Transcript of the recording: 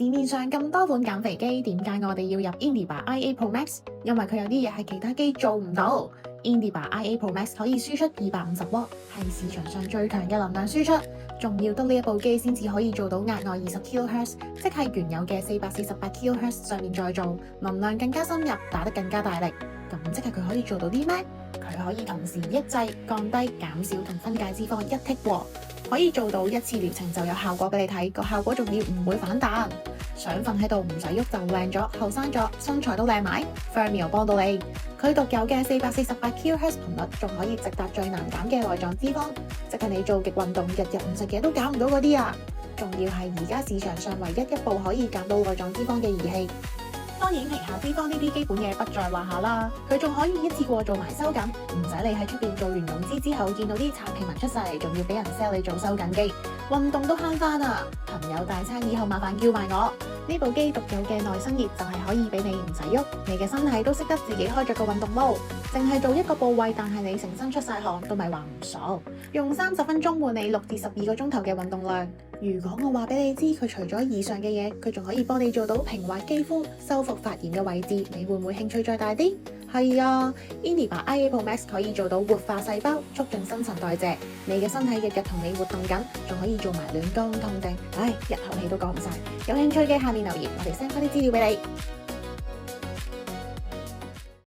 市面上咁多款減肥機，點解我哋要入 Indiba IA Pro Max？因為佢有啲嘢係其他機做唔到。Indiba IA Pro Max 可以輸出250W，係市場上最強嘅能量輸出，仲要得呢一部機先至可以做到額外20kHz，即係原有嘅448kHz 上面再做，能量更加深入，打得更加大力。咁即係佢可以做到啲咩？佢可以同時抑制、降低、減少同分解脂肪一剔喎，可以做到一次療程就有效果俾你睇，個效果仲要唔會反彈。想瞓喺度唔使喐就靚咗、後生咗、身材都靚埋 Fermion 幫到你。佢獨有嘅448kHz 頻率仲可以直達最難減嘅內臟脂肪，即係你做極運動、日日唔食嘢都減唔到嗰啲啊！仲要係而家市場上唯一一部可以減到內臟脂肪嘅儀器。當然皮下脂肪呢啲基本嘢不在話下啦，佢仲可以一次過做埋收緊，唔使你喺出邊做完溶脂之後見到啲橙皮紋出晒嚟，仲要俾人 sell 你做收緊機，運動都慳翻啊！朋友大餐以後麻煩叫埋我，呢部機獨有嘅內生熱就係可以俾你唔使喐，你嘅身體都識得自己開着個運動模，淨係做一個部位，但係你成身出晒汗都咪話唔爽，用30分鐘換你6至12個鐘頭嘅運動量。如果我話俾你知，佢除咗以上嘅嘢，佢仲可以幫你做到平滑肌膚、修復發炎嘅位置，你會唔會興趣再大啲？係啊 ，Indiba IA Pro Max 可以做到活化細胞，促進新陳代謝，你嘅身體日日同你活動緊，仲可以做埋暖宮痛症，一口氣都講唔晒。有興趣嘅下面留言，我哋 send 翻啲資料俾你。